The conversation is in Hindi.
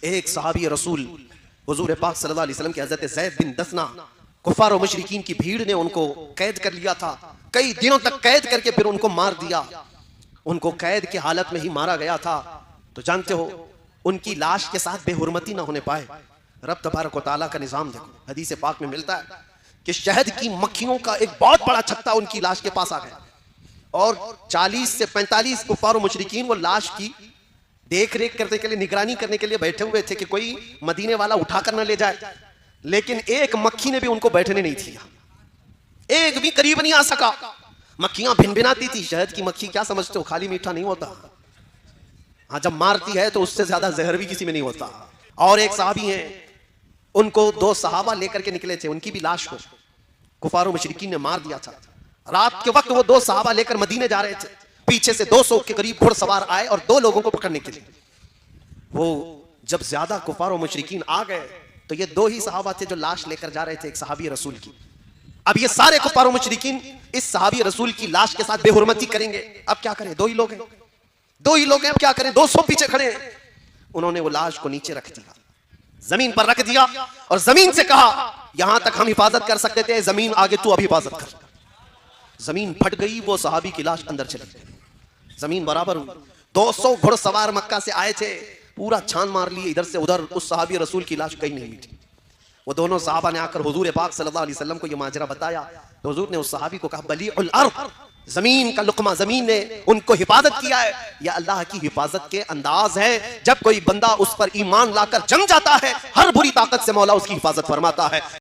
एक सहाबी रसूल हुजूर पाक सल्लल्लाहु अलैहि वसल्लम के हज़रत ज़ैद बिन दसना, कुफ़ार और मुशरिकीन की भीड़ ने उनको कैद कर लिया था। कई दिनों तक कैद करके फिर उनको मार दिया। उनको कैद की हालत में ही मारा गया था। तो जानते हो, उनकी लाश के साथ बेहुरमती ना होने पाए। रब तबारक व तआला का निज़ाम देखो, हदीस पाक में मिलता है कि शहद की मक्खियों का एक बहुत बड़ा छत्ता उनकी लाश के पास आ गया और 40 से 45 कुफ़ार और मुशरिकीन वो लाश की देख रेख करने के लिए, निगरानी करने के लिए बैठे हुए थे कि कोई मदीने वाला उठाकर ना ले जाए। लेकिन एक मक्खी ने भी उनको बैठने नहीं दिया, एक भी करीब नहीं आ सका। मक्खियां भिनभिनाती थी। शहद की मक्खी क्या समझते हो, खाली मीठा नहीं होता। हाँ, जब मारती है तो उससे ज्यादा जहर भी किसी में नहीं होता। और एक साहबी हैं, उनको 2 सहाबा लेकर के निकले थे, उनकी भी लाश को कुफार मुशरिकीन ने मार दिया था। रात के वक्त वो 2 सहाबा लेकर मदीने जा रहे थे। पीछे से 200 के करीब घुड़सवार आए और 2 लोगों को पकड़ने के लिए। वो जब ज्यादा कुफार मुशरिकीन आ गए तो ये 2 ही सहाबा थे जो लाश लेकर जा रहे थे, एक सहाबी रसूल की। अब ये सारे कुफार मुशरिकीन इस सहाबी रसूल की लाश के साथ बेहुरमती करेंगे। अब क्या करें, 2 ही लोग हैं, 2 ही लोग हैं, अब क्या करें, 200 पीछे खड़े हैं। उन्होंने वो लाश को नीचे रख दिया, जमीन पर रख दिया और जमीन से कहा, यहां तक हम हिफाजत कर सकते थे, जमीन आगे तू अब हिफाजत कर। जमीन फट गई, वो सहाबी की लाश अंदर चली गई, जमीन बराबर हुई। 200 घुड़सवार मक्का से आए थे, पूरा छान मार लिए इधर से उधर, उस सहाबी रसूल की लाश कहीं नहीं मिली। वो दोनों सहाबा ने आकर हुजूर पाक सल्लल्लाहु अलैहि वसल्लम को ये माजरा बताया तो हुजूर ने उस सहाबी को कहा, बलीउल अर्द, जमीन का लुकमा, जमीन ने उनको हिफाजत किया है। यह अल्लाह की हिफाजत के अंदाज है। जब कोई बंदा उस पर ईमान लाकर जम जाता है, हर बुरी ताकत से मौला उसकी हिफाजत फरमाता है।